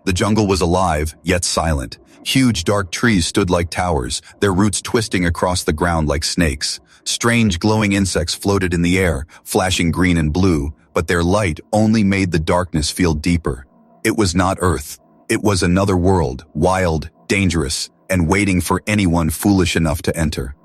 The jungle was alive, yet silent. Huge dark trees stood like towers, their roots twisting across the ground like snakes. Strange glowing insects floated in the air, flashing green and blue, but their light only made the darkness feel deeper. It was not Earth. It was another world, wild, dangerous, and waiting for anyone foolish enough to enter.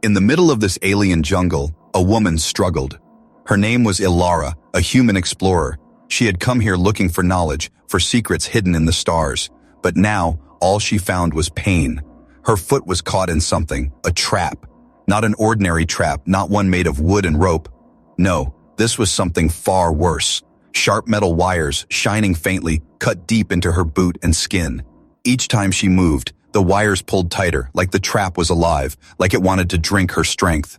In the middle of this alien jungle, a woman struggled. Her name was Ilara, a human explorer. She had come here looking for knowledge, for secrets hidden in the stars. But now, all she found was pain. Her foot was caught in something, a trap. Not an ordinary trap, not one made of wood and rope. No, this was something far worse. Sharp metal wires, shining faintly, cut deep into her boot and skin. Each time she moved, the wires pulled tighter, like the trap was alive, like it wanted to drink her strength.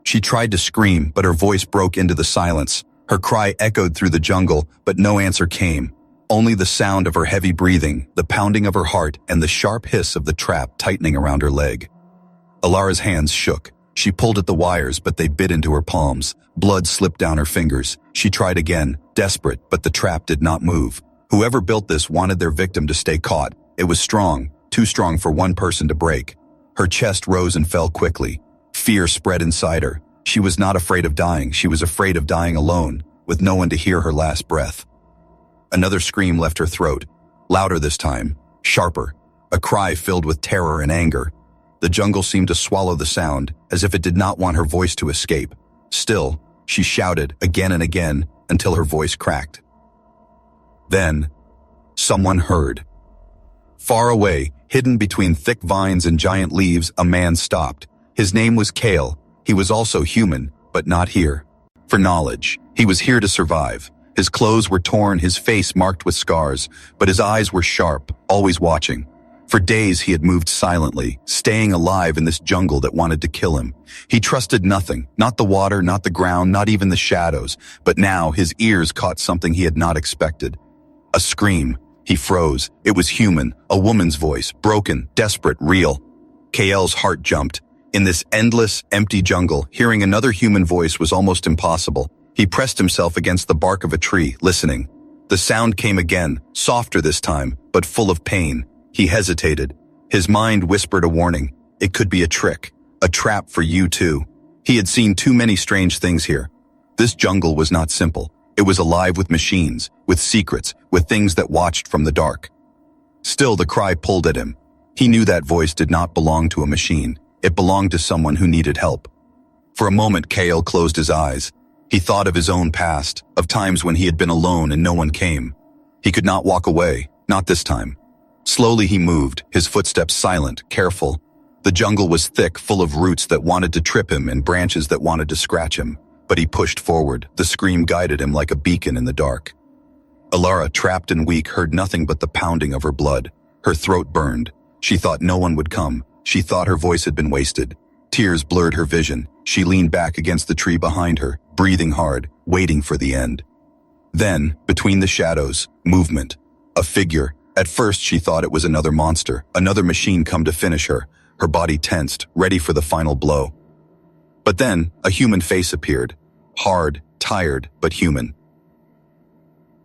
She tried to scream, but her voice broke into the silence. Her cry echoed through the jungle, but no answer came. Only the sound of her heavy breathing, the pounding of her heart, and the sharp hiss of the trap tightening around her leg. Ilara's hands shook. She pulled at the wires, but they bit into her palms. Blood slipped down her fingers. She tried again, desperate, but the trap did not move. Whoever built this wanted their victim to stay caught. It was strong, too strong for one person to break. Her chest rose and fell quickly. Fear spread inside her. She was not afraid of dying. She was afraid of dying alone, with no one to hear her last breath. Another scream left her throat. Louder this time, sharper. A cry filled with terror and anger. The jungle seemed to swallow the sound, as if it did not want her voice to escape. Still, she shouted again and again until her voice cracked. Then, someone heard. Far away, hidden between thick vines and giant leaves, a man stopped. His name was Kale. He was also human, but not here for knowledge. He was here to survive. His clothes were torn, his face marked with scars, but his eyes were sharp, always watching. For days he had moved silently, staying alive in this jungle that wanted to kill him. He trusted nothing, not the water, not the ground, not even the shadows. But now his ears caught something he had not expected. A scream. He froze. It was human, a woman's voice, broken, desperate, real. Kael's heart jumped. In this endless, empty jungle, hearing another human voice was almost impossible. He pressed himself against the bark of a tree, listening. The sound came again, softer this time, but full of pain. He hesitated. His mind whispered a warning. It could be a trick, a trap for you too. He had seen too many strange things here. This jungle was not simple. It was alive with machines, with secrets, with things that watched from the dark. Still, the cry pulled at him. He knew that voice did not belong to a machine. It belonged to someone who needed help. For a moment, Kael closed his eyes. He thought of his own past, of times when he had been alone and no one came. He could not walk away, not this time. Slowly he moved, his footsteps silent, careful. The jungle was thick, full of roots that wanted to trip him and branches that wanted to scratch him. But he pushed forward. The scream guided him like a beacon in the dark. Ilara, trapped and weak, heard nothing but the pounding of her blood. Her throat burned. She thought no one would come. She thought her voice had been wasted. Tears blurred her vision. She leaned back against the tree behind her, breathing hard, waiting for the end. Then, between the shadows, movement. A figure. At first she thought it was another monster, another machine come to finish her. Her body tensed, ready for the final blow. But then, a human face appeared. Hard, tired, but human.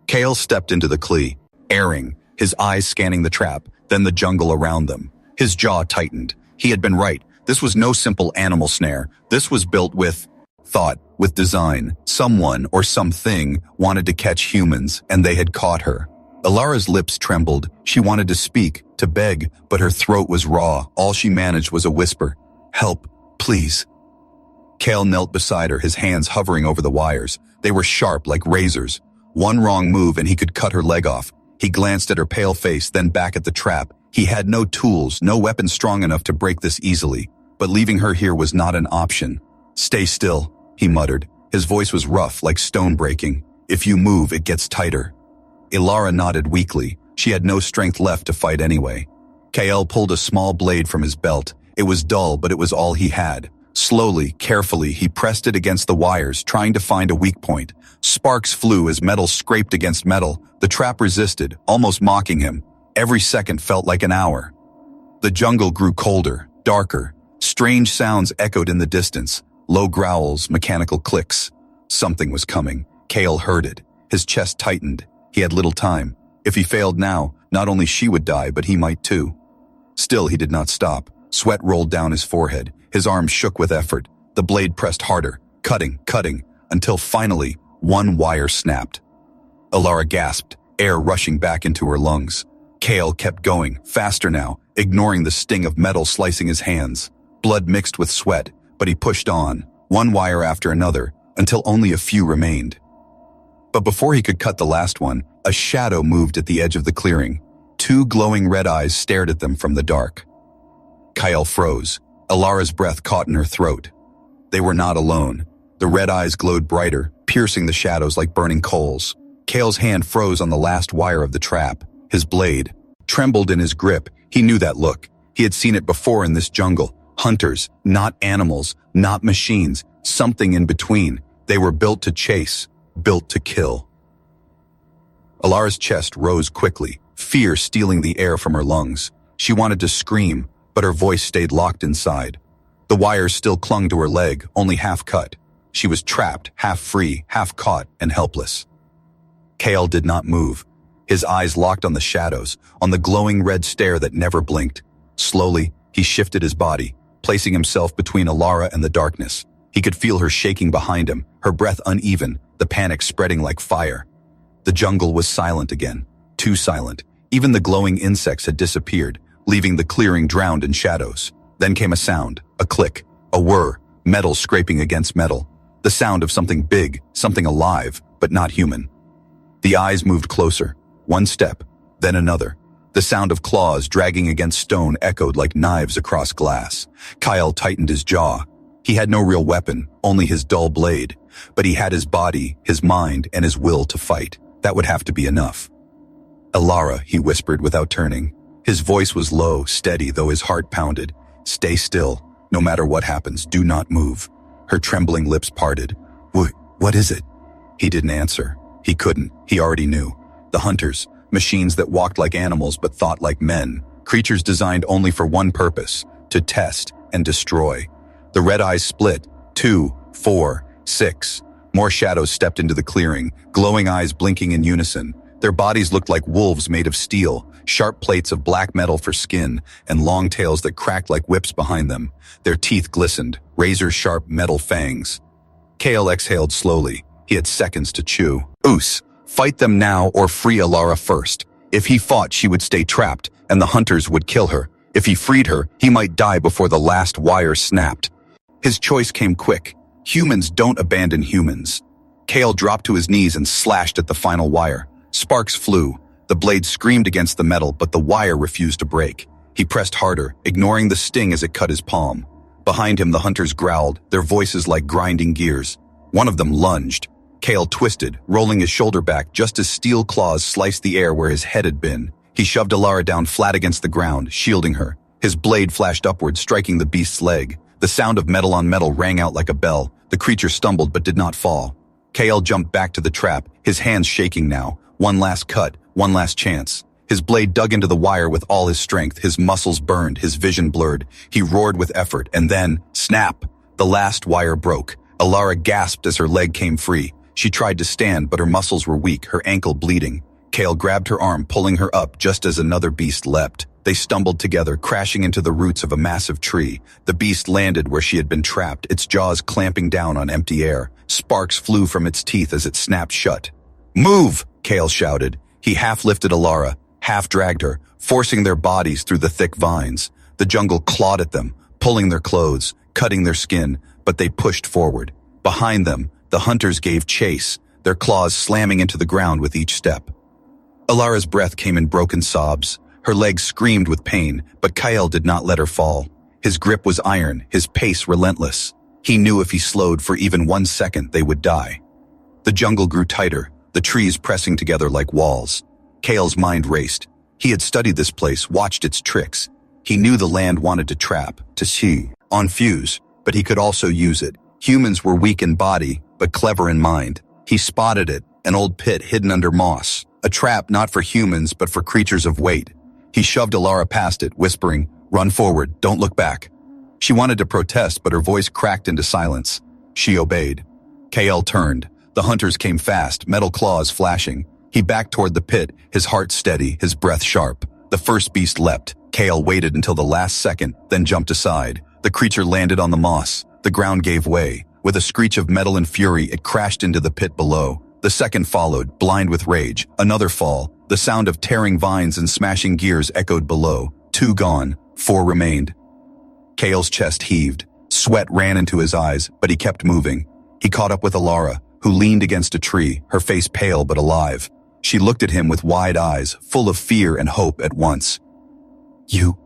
Kael stepped into the clee, erring, his eyes scanning the trap, then the jungle around them. His jaw tightened. He had been right. This was no simple animal snare. This was built with thought, with design. Someone or something wanted to catch humans, and they had caught her. Ilara's lips trembled. She wanted to speak, to beg, but her throat was raw. All she managed was a whisper. Help, please. Kael knelt beside her, his hands hovering over the wires. They were sharp like razors. One wrong move and he could cut her leg off. He glanced at her pale face, then back at the trap. He had no tools, no weapon strong enough to break this easily. But leaving her here was not an option. Stay still, he muttered. His voice was rough, like stone breaking. If you move, it gets tighter. Ilara nodded weakly. She had no strength left to fight anyway. Kael pulled a small blade from his belt. It was dull, but it was all he had. Slowly, carefully, he pressed it against the wires, trying to find a weak point. Sparks flew as metal scraped against metal. The trap resisted, almost mocking him. Every second felt like an hour. The jungle grew colder, darker. Strange sounds echoed in the distance. Low growls, mechanical clicks. Something was coming. Kael heard it. His chest tightened. He had little time. If he failed now, not only she would die, but he might too. Still, he did not stop. Sweat rolled down his forehead. His arms shook with effort. The blade pressed harder, cutting, until finally, one wire snapped. Alara gasped, air rushing back into her lungs. Kale kept going, faster now, ignoring the sting of metal slicing his hands. Blood mixed with sweat, but he pushed on, one wire after another, until only a few remained. But before he could cut the last one, a shadow moved at the edge of the clearing. Two glowing red eyes stared at them from the dark. Kyle froze. Alara's breath caught in her throat. They were not alone. The red eyes glowed brighter, piercing the shadows like burning coals. Kale's hand froze on the last wire of the trap. His blade trembled in his grip. He knew that look. He had seen it before in this jungle. Hunters, not animals, not machines, something in between. They were built to chase, built to kill. Alara's chest rose quickly, fear stealing the air from her lungs. She wanted to scream, but her voice stayed locked inside. The wires still clung to her leg, only half cut. She was trapped, half free, half caught, and helpless. Kale did not move. His eyes locked on the shadows, on the glowing red stare that never blinked. Slowly, he shifted his body, placing himself between Alara and the darkness. He could feel her shaking behind him, her breath uneven, the panic spreading like fire. The jungle was silent again, too silent. Even the glowing insects had disappeared, leaving the clearing drowned in shadows. Then came a sound, a click, a whir, metal scraping against metal. The sound of something big, something alive, but not human. The eyes moved closer, one step, then another. The sound of claws dragging against stone echoed like knives across glass. Kyle tightened his jaw. He had no real weapon, only his dull blade. But he had his body, his mind, and his will to fight. That would have to be enough. Alara, he whispered without turning. His voice was low, steady, though his heart pounded. Stay still. No matter what happens, do not move. Her trembling lips parted. What is it? He didn't answer. He couldn't. He already knew. The hunters, machines that walked like animals but thought like men. Creatures designed only for one purpose, to test and destroy. The red eyes split. 2, 4, 6. More shadows stepped into the clearing, glowing eyes blinking in unison. Their bodies looked like wolves made of steel, sharp plates of black metal for skin, and long tails that cracked like whips behind them. Their teeth glistened, razor-sharp metal fangs. Kale exhaled slowly. He had seconds to chew. Oos, fight them now or free Alara first. If he fought, she would stay trapped, and the hunters would kill her. If he freed her, he might die before the last wire snapped. His choice came quick. Humans don't abandon humans. Kale dropped to his knees and slashed at the final wire. Sparks flew. The blade screamed against the metal, but the wire refused to break. He pressed harder, ignoring the sting as it cut his palm. Behind him, the hunters growled, their voices like grinding gears. One of them lunged. Kale twisted, rolling his shoulder back just as steel claws sliced the air where his head had been. He shoved Alara down flat against the ground, shielding her. His blade flashed upward, striking the beast's leg. The sound of metal on metal rang out like a bell. The creature stumbled but did not fall. Kale jumped back to the trap, his hands shaking now. One last cut, one last chance. His blade dug into the wire with all his strength, his muscles burned, his vision blurred. He roared with effort, and then, snap! The last wire broke. Alara gasped as her leg came free. She tried to stand, but her muscles were weak, her ankle bleeding. Kale grabbed her arm, pulling her up just as another beast leapt. They stumbled together, crashing into the roots of a massive tree. The beast landed where she had been trapped, its jaws clamping down on empty air. Sparks flew from its teeth as it snapped shut. Move! Kale shouted. He half lifted Alara, half dragged her, forcing their bodies through the thick vines. The jungle clawed at them, pulling their clothes, cutting their skin, but they pushed forward. Behind them, the hunters gave chase, their claws slamming into the ground with each step. Alara's breath came in broken sobs. Her legs screamed with pain, but Kyle did not let her fall. His grip was iron, his pace relentless. He knew if he slowed for even 1 second, they would die. The jungle grew tighter, the trees pressing together like walls. Kale's mind raced. He had studied this place, watched its tricks. He knew the land wanted to trap, to see, on fuse, but he could also use it. Humans were weak in body, but clever in mind. He spotted it, an old pit hidden under moss, a trap not for humans but for creatures of weight. He shoved Alara past it, whispering, "Run forward, don't look back." She wanted to protest, but her voice cracked into silence. She obeyed. Kale turned. The hunters came fast, metal claws flashing. He backed toward the pit, his heart steady, his breath sharp. The first beast leapt. Kale waited until the last second, then jumped aside. The creature landed on the moss. The ground gave way. With a screech of metal and fury, it crashed into the pit below. The second followed, blind with rage. Another fall. The sound of tearing vines and smashing gears echoed below. 2 gone. 4 remained. Kale's chest heaved. Sweat ran into his eyes, but he kept moving. He caught up with Alara, who leaned against a tree, her face pale but alive. She looked at him with wide eyes, full of fear and hope at once. You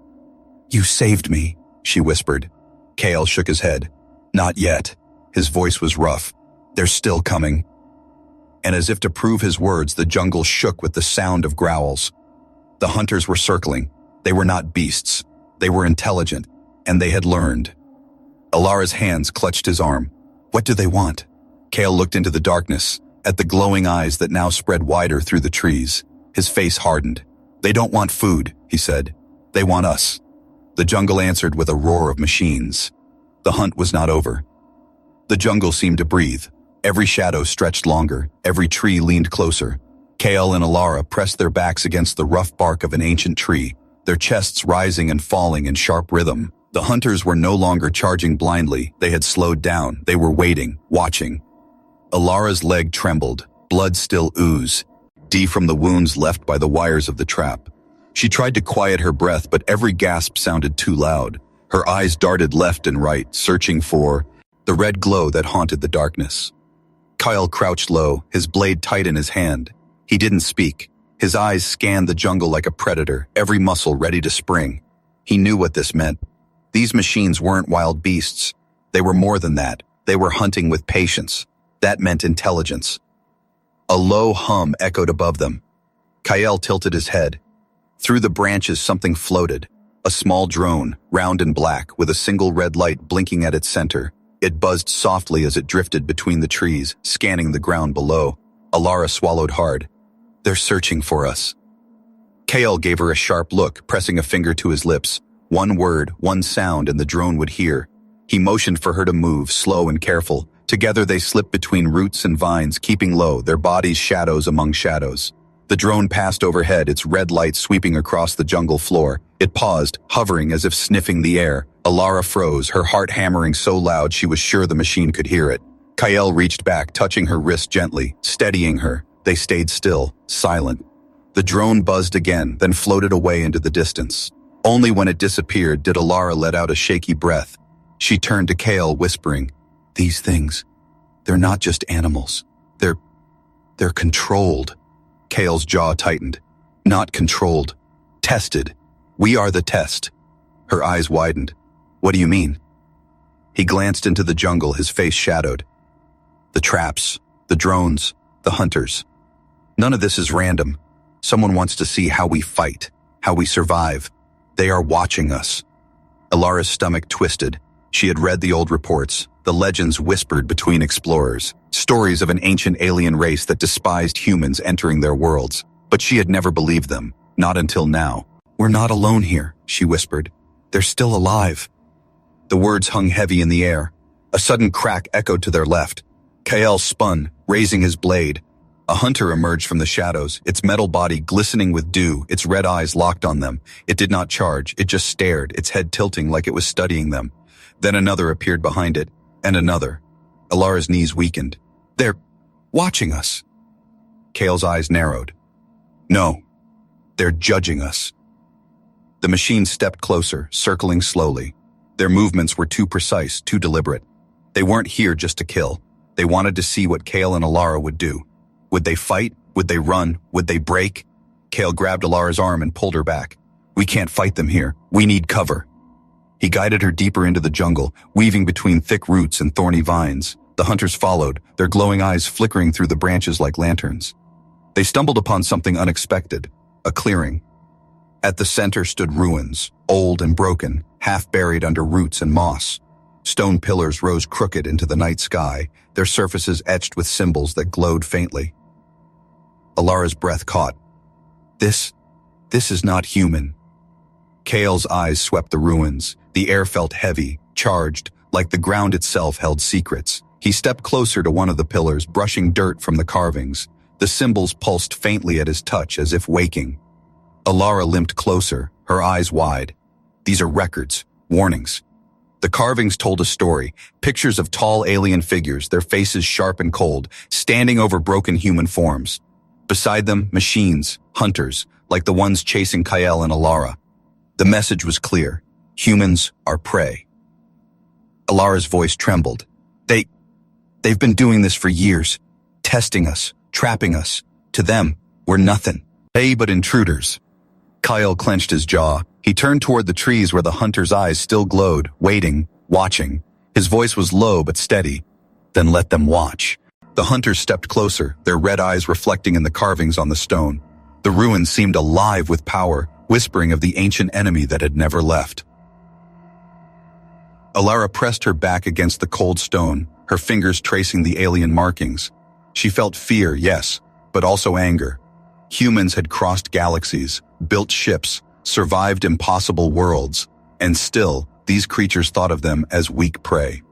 saved me, she whispered. Kale shook his head. Not yet. His voice was rough. They're still coming. And as if to prove his words, the jungle shook with the sound of growls. The hunters were circling. They were not beasts. They were intelligent, and they had learned. Alara's hands clutched his arm. What do they want? Kale looked into the darkness, at the glowing eyes that now spread wider through the trees. His face hardened. They don't want food, he said. They want us. The jungle answered with a roar of machines. The hunt was not over. The jungle seemed to breathe. Every shadow stretched longer, every tree leaned closer. Kale and Alara pressed their backs against the rough bark of an ancient tree, their chests rising and falling in sharp rhythm. The hunters were no longer charging blindly. They had slowed down. They were waiting, watching. Alara's leg trembled, blood still oozed, from the wounds left by the wires of the trap. She tried to quiet her breath, but every gasp sounded too loud. Her eyes darted left and right, searching for the red glow that haunted the darkness. Kyle crouched low, his blade tight in his hand. He didn't speak. His eyes scanned the jungle like a predator, every muscle ready to spring. He knew what this meant. These machines weren't wild beasts. They were more than that. They were hunting with patience. That meant intelligence. A low hum echoed above them. Kyle tilted his head. Through the branches something floated. A small drone, round and black, with a single red light blinking at its center. It buzzed softly as it drifted between the trees, scanning the ground below. Alara swallowed hard. They're searching for us. Kale gave her a sharp look, pressing a finger to his lips. One word, one sound, and the drone would hear. He motioned for her to move, slow and careful. Together they slipped between roots and vines, keeping low, their bodies shadows among shadows. The drone passed overhead, its red light sweeping across the jungle floor. It paused, hovering as if sniffing the air. Alara froze, her heart hammering so loud she was sure the machine could hear it. Kyle reached back, touching her wrist gently, steadying her. They stayed still, silent. The drone buzzed again, then floated away into the distance. Only when it disappeared did Alara let out a shaky breath. She turned to Kale, whispering, "These things, they're not just animals. They're controlled." Kale's jaw tightened. Not controlled. Tested. We are the test. Her eyes widened. What do you mean? He glanced into the jungle, his face shadowed. The traps, the drones, the hunters. None of this is random. Someone wants to see how we fight, how we survive. They are watching us. Alara's stomach twisted. She had read the old reports, the legends whispered between explorers, stories of an ancient alien race that despised humans entering their worlds. But she had never believed them, not until now. "We're not alone here," she whispered. "They're still alive." The words hung heavy in the air. A sudden crack echoed to their left. Kale spun, raising his blade. A hunter emerged from the shadows, its metal body glistening with dew, its red eyes locked on them. It did not charge, it just stared, its head tilting like it was studying them. Then another appeared behind it, and another. Alara's knees weakened. "They're watching us." Kale's eyes narrowed. "No, they're judging us." The machine stepped closer, circling slowly. Their movements were too precise, too deliberate. They weren't here just to kill. They wanted to see what Kale and Alara would do. Would they fight? Would they run? Would they break? Kale grabbed Alara's arm and pulled her back. "We can't fight them here. We need cover." He guided her deeper into the jungle, weaving between thick roots and thorny vines. The hunters followed, their glowing eyes flickering through the branches like lanterns. They stumbled upon something unexpected, a clearing. At the center stood ruins, old and broken, half buried under roots and moss. Stone pillars rose crooked into the night sky, their surfaces etched with symbols that glowed faintly. Alara's breath caught. This is not human." Kale's eyes swept the ruins. The air felt heavy, charged, like the ground itself held secrets. He stepped closer to one of the pillars, brushing dirt from the carvings. The symbols pulsed faintly at his touch as if waking. Alara limped closer, her eyes wide. These are records, warnings. The carvings told a story, pictures of tall alien figures, their faces sharp and cold, standing over broken human forms. Beside them, machines, hunters, like the ones chasing Kael and Alara. The message was clear. Humans are prey. Alara's voice trembled. They've been doing this for years, testing us, trapping us. To them, we're nothing. But intruders. Kael clenched his jaw. He turned toward the trees where the hunter's eyes still glowed, waiting, watching. His voice was low but steady. Then let them watch. The hunters stepped closer, their red eyes reflecting in the carvings on the stone. The ruins seemed alive with power, whispering of the ancient enemy that had never left. Alara pressed her back against the cold stone, her fingers tracing the alien markings. She felt fear, yes, but also anger. Humans had crossed galaxies, built ships, survived impossible worlds, and still, these creatures thought of them as weak prey.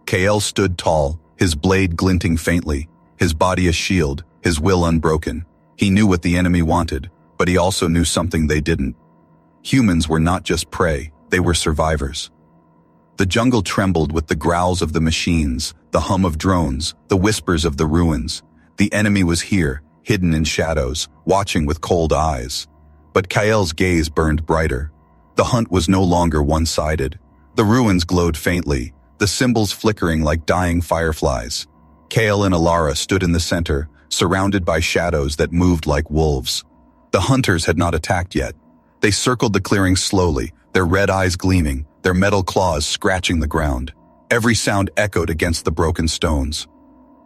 Kael stood tall, his blade glinting faintly, his body a shield, his will unbroken. He knew what the enemy wanted, but he also knew something they didn't. Humans were not just prey, they were survivors. The jungle trembled with the growls of the machines, the hum of drones, the whispers of the ruins. The enemy was here, hidden in shadows, watching with cold eyes. But Kael's gaze burned brighter. The hunt was no longer one-sided. The ruins glowed faintly, the symbols flickering like dying fireflies. Kael and Alara stood in the center, surrounded by shadows that moved like wolves. The hunters had not attacked yet. They circled the clearing slowly, their red eyes gleaming, their metal claws scratching the ground. Every sound echoed against the broken stones.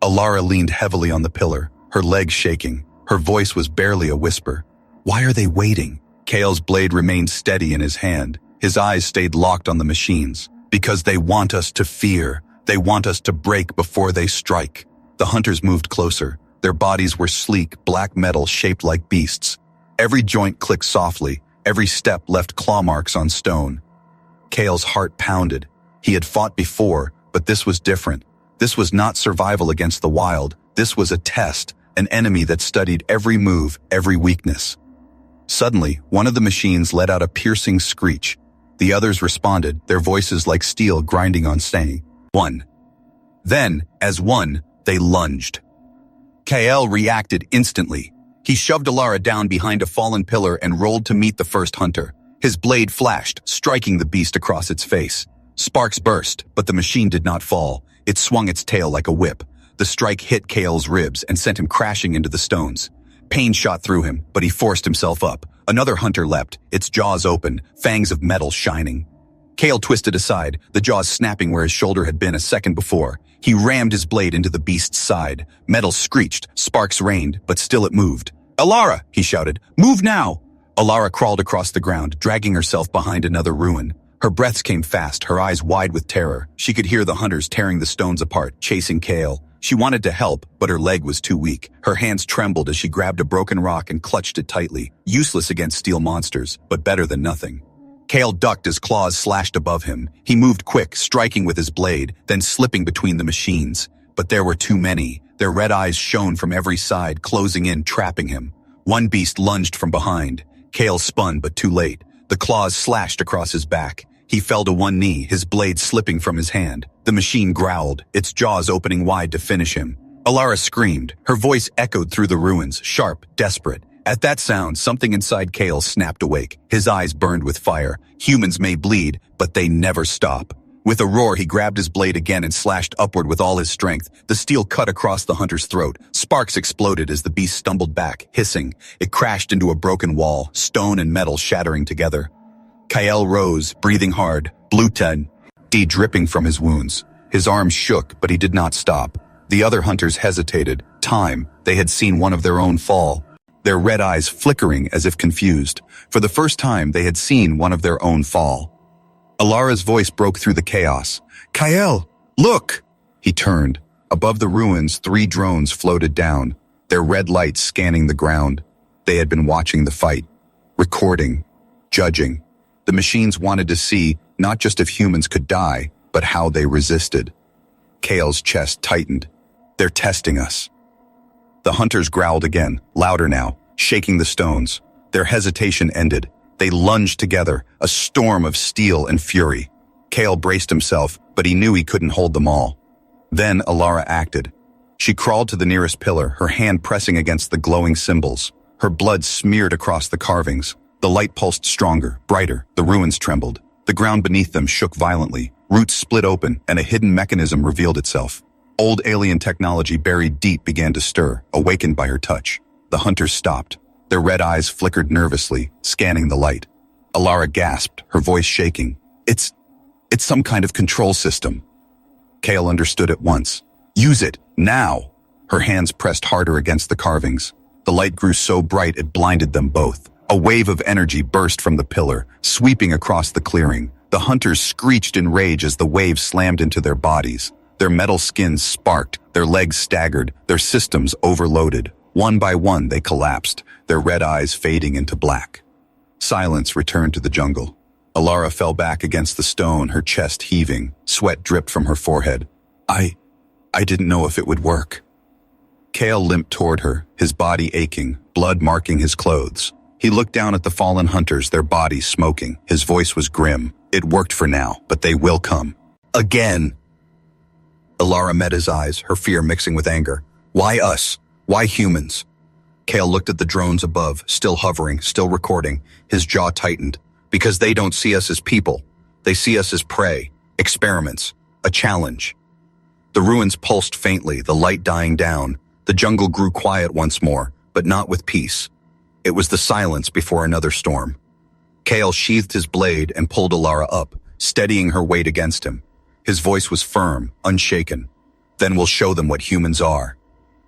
Alara leaned heavily on the pillar, her legs shaking. Her voice was barely a whisper. Why are they waiting? Kael's blade remained steady in his hand. His eyes stayed locked on the machines. Because they want us to fear. They want us to break before they strike. The hunters moved closer. Their bodies were sleek, black metal shaped like beasts. Every joint clicked softly. Every step left claw marks on stone. Kael's heart pounded. He had fought before, but this was different. This was not survival against the wild. This was a test, an enemy that studied every move, every weakness. Suddenly, one of the machines let out a piercing screech. The others responded, their voices like steel grinding on stone. One. Then, as one, they lunged. Kael reacted instantly. He shoved Alara down behind a fallen pillar and rolled to meet the first hunter. His blade flashed, striking the beast across its face. Sparks burst, but the machine did not fall. It swung its tail like a whip. The strike hit Kael's ribs and sent him crashing into the stones. Pain shot through him, but he forced himself up. Another hunter leapt, its jaws open, fangs of metal shining. Kael twisted aside, the jaws snapping where his shoulder had been a second before. He rammed his blade into the beast's side. Metal screeched, sparks rained, but still it moved. "Alara!" he shouted. "Move now!" Alara crawled across the ground, dragging herself behind another ruin. Her breaths came fast, her eyes wide with terror. She could hear the hunters tearing the stones apart, chasing Kael. She wanted to help, but her leg was too weak. Her hands trembled as she grabbed a broken rock and clutched it tightly. Useless against steel monsters, but better than nothing. Kael ducked as claws slashed above him. He moved quick, striking with his blade, then slipping between the machines. But there were too many. Their red eyes shone from every side, closing in, trapping him. One beast lunged from behind. Kael spun, but too late. The claws slashed across his back. He fell to one knee, his blade slipping from his hand. The machine growled, its jaws opening wide to finish him. Alara screamed. Her voice echoed through the ruins, sharp, desperate. At that sound, something inside Kael snapped awake. His eyes burned with fire. Humans may bleed, but they never stop. With a roar, he grabbed his blade again and slashed upward with all his strength. The steel cut across the hunter's throat. Sparks exploded as the beast stumbled back, hissing. It crashed into a broken wall, stone and metal shattering together. Kael rose, breathing hard, blood dripping from his wounds. His arms shook, but he did not stop. The other hunters hesitated. Time. They had seen one of their own fall. Their red eyes flickering as if confused. For the first time, they had seen one of their own fall. Alara's voice broke through the chaos. "Kael, look!" He turned. Above the ruins, 3 drones floated down, their red lights scanning the ground. They had been watching the fight, recording, judging. The machines wanted to see not just if humans could die, but how they resisted. Kael's chest tightened. "They're testing us." The hunters growled again, louder now, shaking the stones. Their hesitation ended. They lunged together, a storm of steel and fury. Kale braced himself, but he knew he couldn't hold them all. Then Alara acted. She crawled to the nearest pillar, her hand pressing against the glowing symbols. Her blood smeared across the carvings. The light pulsed stronger, brighter. The ruins trembled. The ground beneath them shook violently. Roots split open, and a hidden mechanism revealed itself. Old alien technology buried deep began to stir, awakened by her touch. The hunters stopped. Their red eyes flickered nervously, scanning the light. Alara gasped, her voice shaking. It's some kind of control system. Kale understood at once. Use it, now! Her hands pressed harder against the carvings. The light grew so bright it blinded them both. A wave of energy burst from the pillar, sweeping across the clearing. The hunters screeched in rage as the wave slammed into their bodies. Their metal skins sparked, their legs staggered, their systems overloaded. One by one, they collapsed, their red eyes fading into black. Silence returned to the jungle. Alara fell back against the stone, her chest heaving. Sweat dripped from her forehead. I didn't know if it would work. Kale limped toward her, his body aching, blood marking his clothes. He looked down at the fallen hunters, their bodies smoking. His voice was grim. It worked for now, but they will come. Again! Alara met his eyes, her fear mixing with anger. Why us? Why humans? Kale looked at the drones above, still hovering, still recording. His jaw tightened. Because they don't see us as people. They see us as prey, experiments, a challenge. The ruins pulsed faintly, the light dying down. The jungle grew quiet once more, but not with peace. It was the silence before another storm. Kale sheathed his blade and pulled Alara up, steadying her weight against him. His voice was firm, unshaken. Then we'll show them what humans are.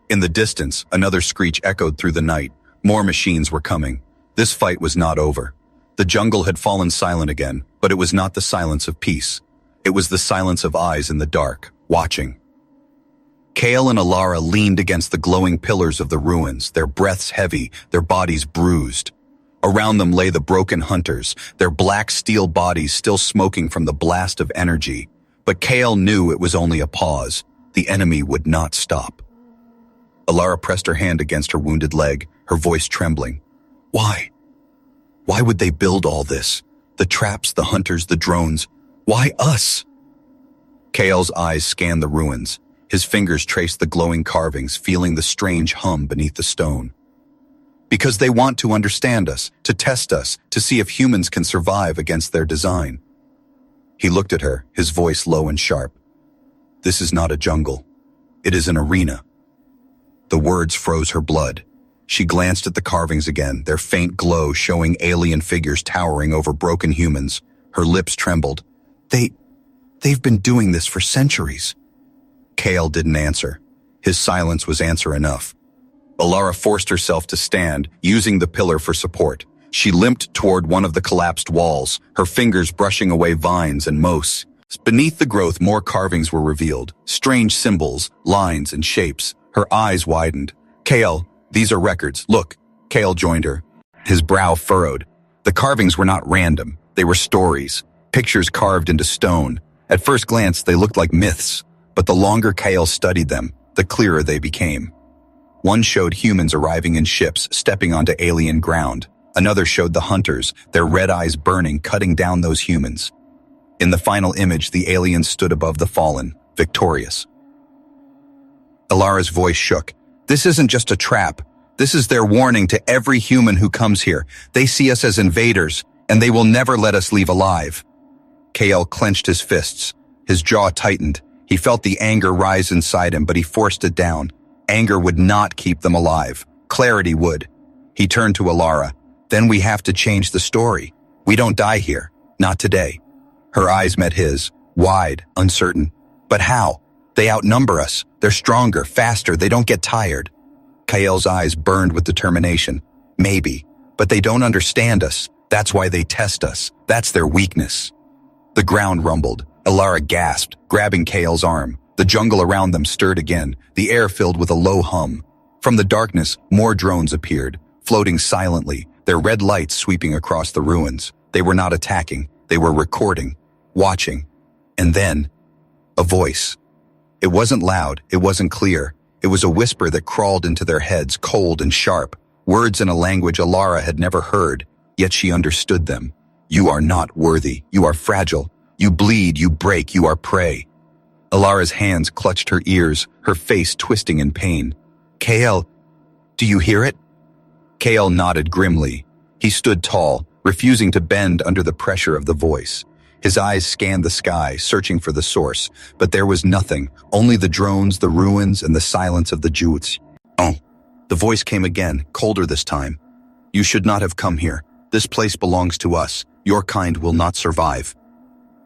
In the distance, another screech echoed through the night. More machines were coming. This fight was not over. The jungle had fallen silent again, but it was not the silence of peace. It was the silence of eyes in the dark, watching. Kale and Alara leaned against the glowing pillars of the ruins, their breaths heavy, their bodies bruised. Around them lay the broken hunters, their black steel bodies still smoking from the blast of energy. But Kale knew it was only a pause. The enemy would not stop. Alara pressed her hand against her wounded leg, her voice trembling. Why? Why would they build all this? The traps, the hunters, the drones. Why us? Kale's eyes scanned the ruins. His fingers traced the glowing carvings, feeling the strange hum beneath the stone. Because they want to understand us, to test us, to see if humans can survive against their design. He looked at her, his voice low and sharp. This is not a jungle. It is an arena. The words froze her blood. She glanced at the carvings again, their faint glow showing alien figures towering over broken humans. Her lips trembled. They've been doing this for centuries. Kale didn't answer. His silence was answer enough. Alara forced herself to stand, using the pillar for support. She limped toward one of the collapsed walls, her fingers brushing away vines and moss. Beneath the growth, more carvings were revealed, strange symbols, lines, and shapes. Her eyes widened. Kale, these are records. Look. Kale joined her. His brow furrowed. The carvings were not random. They were stories, pictures carved into stone. At first glance, they looked like myths, but the longer Kale studied them, the clearer they became. One showed humans arriving in ships, stepping onto alien ground. Another showed the hunters, their red eyes burning, cutting down those humans. In the final image, the aliens stood above the fallen, victorious. Alara's voice shook. This isn't just a trap. This is their warning to every human who comes here. They see us as invaders, and they will never let us leave alive. Kale clenched his fists. His jaw tightened. He felt the anger rise inside him, but he forced it down. Anger would not keep them alive. Clarity would. He turned to Alara. Then we have to change the story. We don't die here. Not today. Her eyes met his, wide, uncertain. But how? They outnumber us. They're stronger, faster. They don't get tired. Kale's eyes burned with determination. Maybe. But they don't understand us. That's why they test us. That's their weakness. The ground rumbled. Alara gasped, grabbing Kale's arm. The jungle around them stirred again, the air filled with a low hum. From the darkness, more drones appeared, floating silently, their red lights sweeping across the ruins. They were not attacking. They were recording, watching. And then, a voice. It wasn't loud. It wasn't clear. It was a whisper that crawled into their heads, cold and sharp, words in a language Alara had never heard, yet she understood them. You are not worthy. You are fragile. You bleed, you break, you are prey. Alara's hands clutched her ears, her face twisting in pain. Kael, do you hear it? Kael nodded grimly. He stood tall, refusing to bend under the pressure of the voice. His eyes scanned the sky, searching for the source, but there was nothing, only the drones, the ruins, and the silence of the Jutes. Oh, the voice came again, colder this time. You should not have come here. This place belongs to us. Your kind will not survive.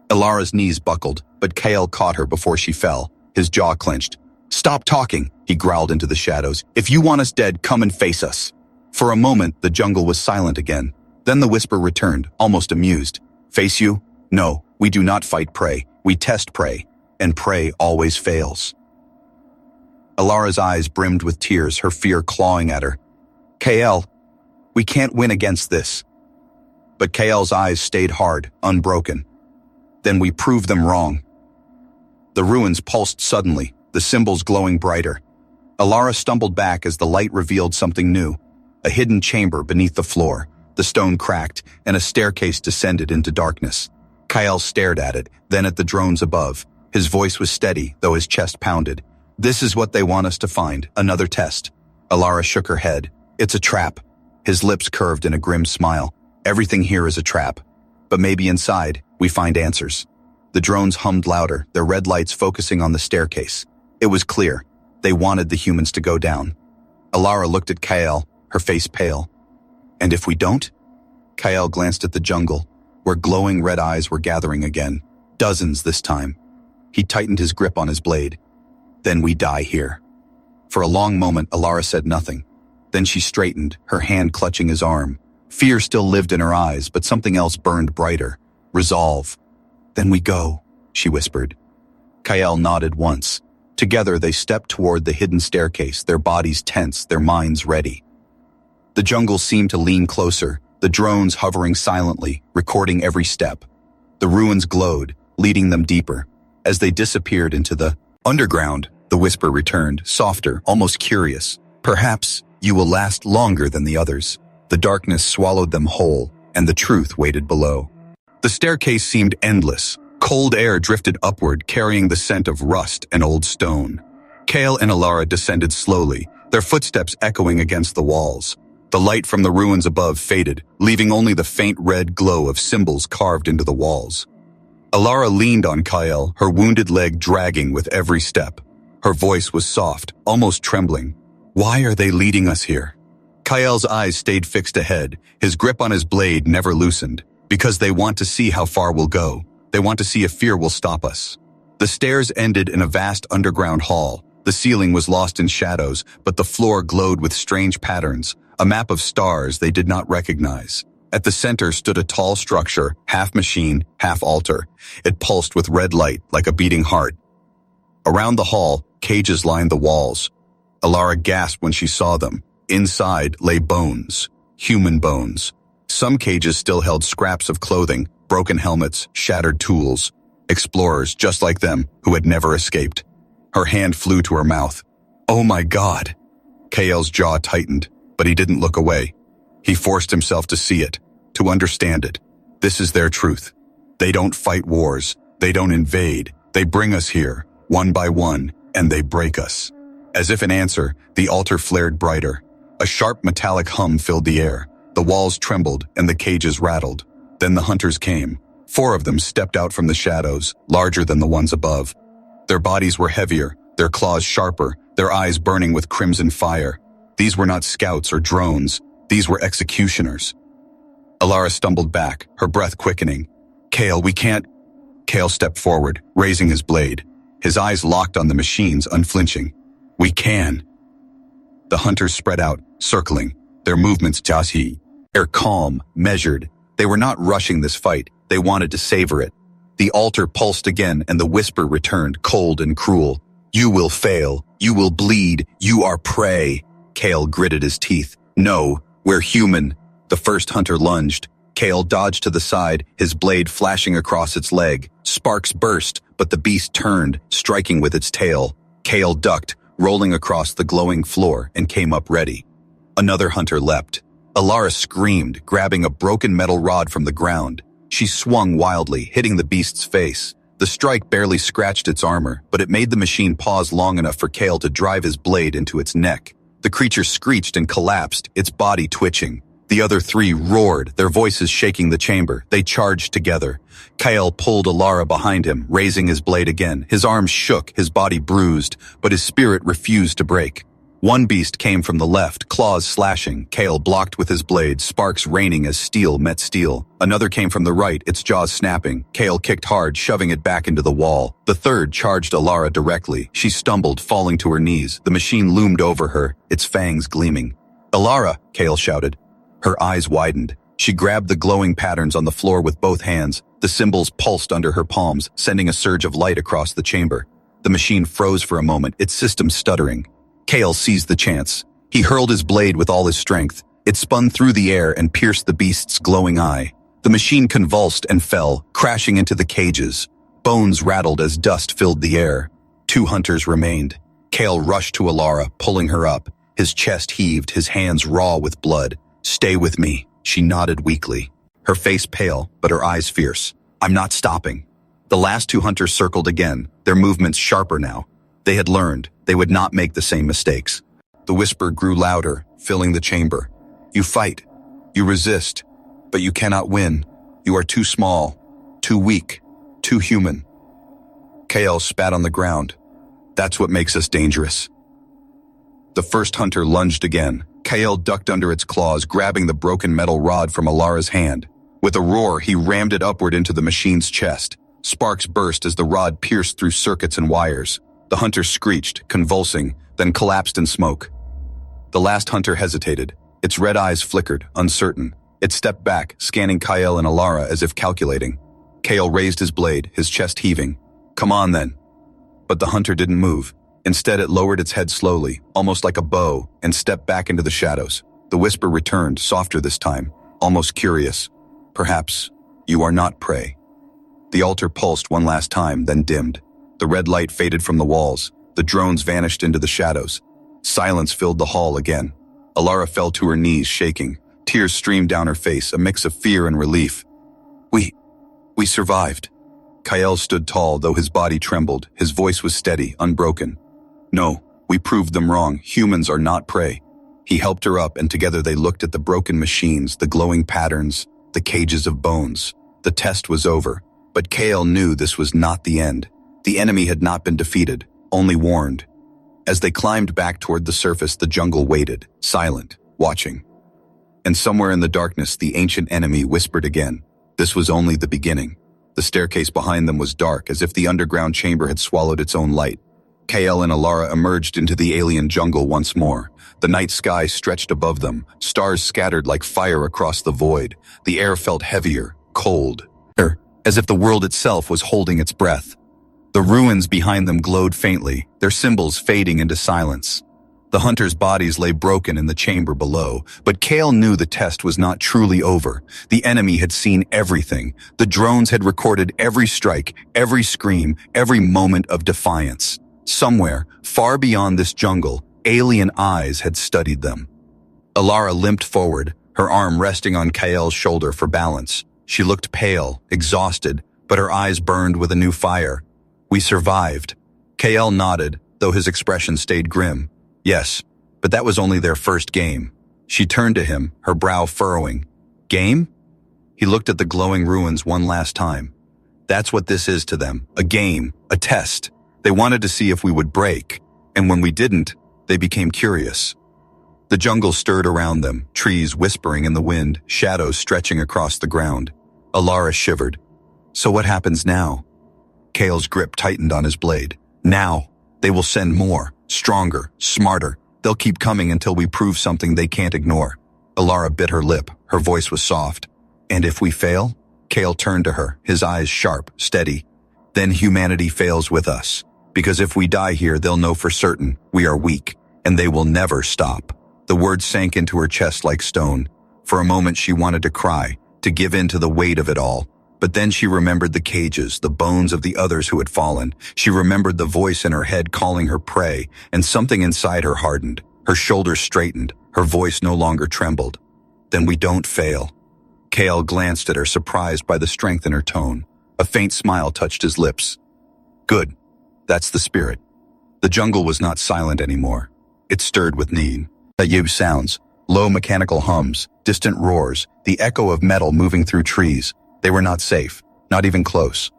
Alara's knees buckled, but Kael caught her before she fell. His jaw clenched. Stop talking, he growled into the shadows. If you want us dead, come and face us. For a moment, the jungle was silent again. Then the whisper returned, almost amused. Face you? No, we do not fight prey. We test prey, and prey always fails. Alara's eyes brimmed with tears, her fear clawing at her. Kael, we can't win against this. But Kael's eyes stayed hard, unbroken. Then we proved them wrong. The ruins pulsed suddenly, the symbols glowing brighter. Alara stumbled back as the light revealed something new. A hidden chamber beneath the floor. The stone cracked, and a staircase descended into darkness. Kael stared at it, then at the drones above. His voice was steady, though his chest pounded. This is what they want us to find, another test. Alara shook her head. It's a trap. His lips curved in a grim smile. Everything here is a trap. But maybe inside, we find answers. The drones hummed louder, their red lights focusing on the staircase. It was clear. They wanted the humans to go down. Alara looked at Kael, her face pale. And if we don't? Kael glanced at the jungle, where glowing red eyes were gathering again. Dozens this time. He tightened his grip on his blade. Then we die here. For a long moment, Alara said nothing. Then she straightened, her hand clutching his arm. Fear still lived in her eyes, but something else burned brighter. Resolve. Then we go, she whispered. Kael nodded once. Together they stepped toward the hidden staircase, their bodies tense, their minds ready. The jungle seemed to lean closer, the drones hovering silently, recording every step. The ruins glowed, leading them deeper. As they disappeared into the underground, the whisper returned, softer, almost curious. Perhaps you will last longer than the others. The darkness swallowed them whole, and the truth waited below. The staircase seemed endless. Cold air drifted upward, carrying the scent of rust and old stone. Kael and Alara descended slowly, their footsteps echoing against the walls. The light from the ruins above faded, leaving only the faint red glow of symbols carved into the walls. Alara leaned on Kael, her wounded leg dragging with every step. Her voice was soft, almost trembling. Why are they leading us here? Kael's eyes stayed fixed ahead, his grip on his blade never loosened. Because they want to see how far we'll go. They want to see if fear will stop us. The stairs ended in a vast underground hall. The ceiling was lost in shadows, but the floor glowed with strange patterns, a map of stars they did not recognize. At the center stood a tall structure, half machine, half altar. It pulsed with red light like a beating heart. Around the hall, cages lined the walls. Alara gasped when she saw them. Inside lay bones, human bones. Some cages still held scraps of clothing, broken helmets, shattered tools. Explorers just like them who had never escaped. Her hand flew to her mouth. Oh my God! Kael's jaw tightened, but he didn't look away. He forced himself to see it, to understand it. This is their truth. They don't fight wars. They don't invade. They bring us here, one by one, and they break us. As if in answer, the altar flared brighter. A sharp metallic hum filled the air. The walls trembled and the cages rattled. Then the hunters came. 4 of them stepped out from the shadows, larger than the ones above. Their bodies were heavier, their claws sharper, their eyes burning with crimson fire. These were not scouts or drones. These were executioners. Alara stumbled back, her breath quickening. Kael, we can't... Kael stepped forward, raising his blade. His eyes locked on the machines, unflinching. We can. The hunters spread out, circling, their movements jahi. Air calm, measured. They were not rushing this fight. They wanted to savor it. The altar pulsed again, and the whisper returned, cold and cruel. You will fail. You will bleed. You are prey. Kael gritted his teeth. No, we're human. The first hunter lunged. Kael dodged to the side, his blade flashing across its leg. Sparks burst, but the beast turned, striking with its tail. Kael ducked, rolling across the glowing floor, and came up ready. Another hunter leapt. Alara screamed, grabbing a broken metal rod from the ground. She swung wildly, hitting the beast's face. The strike barely scratched its armor, but it made the machine pause long enough for Kale to drive his blade into its neck. The creature screeched and collapsed, its body twitching. The other three roared, their voices shaking the chamber. They charged together. Kale pulled Alara behind him, raising his blade again. His arms shook, his body bruised, but his spirit refused to break. One beast came from the left, claws slashing. Kale blocked with his blade, sparks raining as steel met steel. Another came from the right, its jaws snapping. Kale kicked hard, shoving it back into the wall. The third charged Alara directly. She stumbled, falling to her knees. The machine loomed over her, its fangs gleaming. "Alara!" Kale shouted. Her eyes widened. She grabbed the glowing patterns on the floor with both hands. The symbols pulsed under her palms, sending a surge of light across the chamber. The machine froze for a moment, its system stuttering. Kale seized the chance. He hurled his blade with all his strength. It spun through the air and pierced the beast's glowing eye. The machine convulsed and fell, crashing into the cages. Bones rattled as dust filled the air. 2 hunters remained. Kale rushed to Alara, pulling her up. His chest heaved, his hands raw with blood. "Stay with me," she nodded weakly. Her face pale, but her eyes fierce. "I'm not stopping." The last 2 hunters circled again, their movements sharper now. They had learned they would not make the same mistakes. The whisper grew louder, filling the chamber. "You fight. You resist. But you cannot win. You are too small, too weak, too human." Kale spat on the ground. "That's what makes us dangerous." The first hunter lunged again. Kale ducked under its claws, grabbing the broken metal rod from Alara's hand. With a roar, he rammed it upward into the machine's chest. Sparks burst as the rod pierced through circuits and wires. The hunter screeched, convulsing, then collapsed in smoke. The last hunter hesitated. Its red eyes flickered, uncertain. It stepped back, scanning Kale and Alara as if calculating. Kale raised his blade, his chest heaving. "Come on, then." But the hunter didn't move. Instead, it lowered its head slowly, almost like a bow, and stepped back into the shadows. The whisper returned, softer this time, almost curious. "Perhaps you are not prey." The altar pulsed one last time, then dimmed. The red light faded from the walls. The drones vanished into the shadows. Silence filled the hall again. Alara fell to her knees, shaking. Tears streamed down her face, a mix of fear and relief. We survived." Kyle stood tall, though his body trembled. His voice was steady, unbroken. "No, we proved them wrong. Humans are not prey." He helped her up, and together they looked at the broken machines, the glowing patterns, the cages of bones. The test was over, but Kale knew this was not the end. The enemy had not been defeated, only warned. As they climbed back toward the surface, the jungle waited, silent, watching. And somewhere in the darkness, the ancient enemy whispered again. This was only the beginning. The staircase behind them was dark, as if the underground chamber had swallowed its own light. Kale and Alara emerged into the alien jungle once more. The night sky stretched above them, stars scattered like fire across the void. The air felt heavier, cold, as if the world itself was holding its breath. The ruins behind them glowed faintly, their symbols fading into silence. The hunters' bodies lay broken in the chamber below, but Kale knew the test was not truly over. The enemy had seen everything. The drones had recorded every strike, every scream, every moment of defiance. Somewhere, far beyond this jungle, alien eyes had studied them. Alara limped forward, her arm resting on Kale's shoulder for balance. She looked pale, exhausted, but her eyes burned with a new fire. "We survived." Kale nodded, though his expression stayed grim. "Yes, but that was only their first game." She turned to him, her brow furrowing. "Game?" He looked at the glowing ruins one last time. "That's what this is to them, a game, a test. They wanted to see if we would break, and when we didn't, they became curious." The jungle stirred around them, trees whispering in the wind, shadows stretching across the ground. Alara shivered. "So what happens now?" Kale's grip tightened on his blade. "Now, they will send more, stronger, smarter. They'll keep coming until we prove something they can't ignore." Alara bit her lip. Her voice was soft. "And if we fail?" Kale turned to her, his eyes sharp, steady. "Then humanity fails with us. Because if we die here, they'll know for certain we are weak, and they will never stop." The words sank into her chest like stone. For a moment she wanted to cry, to give in to the weight of it all. But then she remembered the cages, the bones of the others who had fallen. She remembered the voice in her head calling her prey, and something inside her hardened. Her shoulders straightened. Her voice no longer trembled. Then we don't fail. Kale glanced at her, surprised by the strength in her tone. A faint smile touched his lips. Good. That's the spirit. The jungle was not silent anymore. It stirred with need. The sounds, low mechanical hums, distant roars, the echo of metal moving through trees. They were not safe, not even close.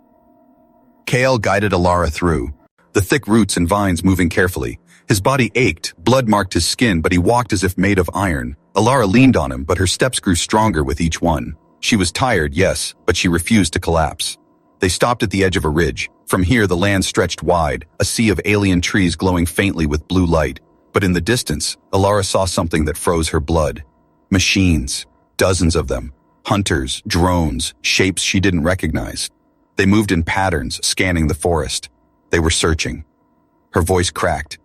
Kale guided Alara through, the thick roots and vines moving carefully. His body ached, blood marked his skin, but he walked as if made of iron. Alara leaned on him, but her steps grew stronger with each one. She was tired, yes, but she refused to collapse. They stopped at the edge of a ridge. From here, the land stretched wide, a sea of alien trees glowing faintly with blue light. But in the distance, Alara saw something that froze her blood. Machines, dozens of them. Hunters, drones, shapes she didn't recognize. They moved in patterns, scanning the forest. They were searching. Her voice cracked.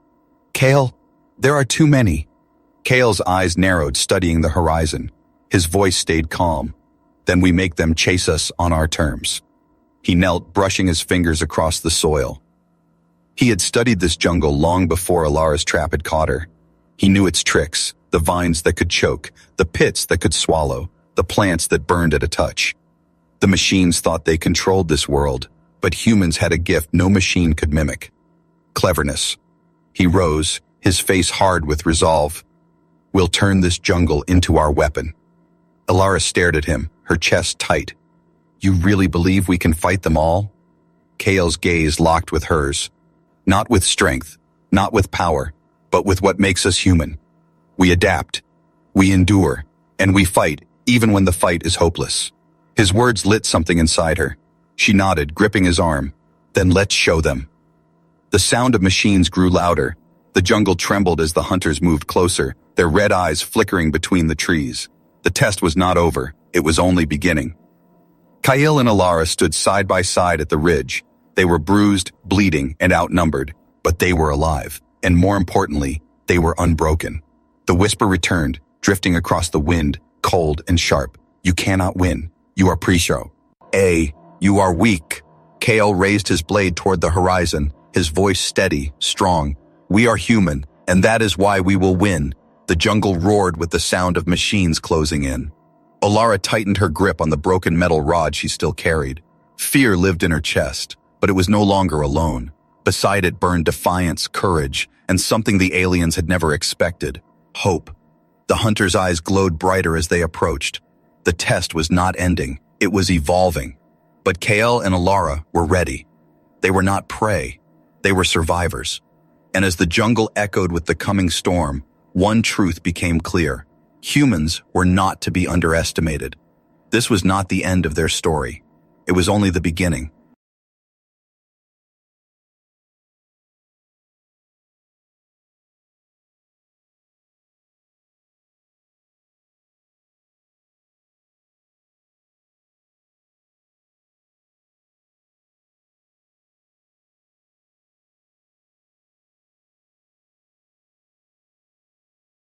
Kale, there are too many. Kale's eyes narrowed, studying the horizon. His voice stayed calm. Then we make them chase us on our terms. He knelt, brushing his fingers across the soil. He had studied this jungle long before Alara's trap had caught her. He knew its tricks, the vines that could choke, the pits that could swallow, the plants that burned at a touch. The machines thought they controlled this world, but humans had a gift no machine could mimic. Cleverness. He rose, his face hard with resolve. We'll turn this jungle into our weapon. Alara stared at him, her chest tight. You really believe we can fight them all? Kale's gaze locked with hers. Not with strength, not with power, but with what makes us human. We adapt, we endure, and we fight even when the fight is hopeless. His words lit something inside her. She nodded, gripping his arm. Then let's show them. The sound of machines grew louder. The jungle trembled as the hunters moved closer, their red eyes flickering between the trees. The test was not over. It was only beginning. Kyle and Alara stood side by side at the ridge. They were bruised, bleeding, and outnumbered, but they were alive. And more importantly, they were unbroken. The whisper returned, drifting across the wind, cold and sharp. You cannot win. You are pre-show. You are weak. Kale raised his blade toward the horizon, his voice steady, strong. We are human, and that is why we will win. The jungle roared with the sound of machines closing in. Alara tightened her grip on the broken metal rod she still carried. Fear lived in her chest, but it was no longer alone. Beside it burned defiance, courage, and something the aliens had never expected. Hope. The hunter's eyes glowed brighter as they approached. The test was not ending. It was evolving. But Kale and Alara were ready. They were not prey. They were survivors. And as the jungle echoed with the coming storm, one truth became clear. Humans were not to be underestimated. This was not the end of their story. It was only the beginning.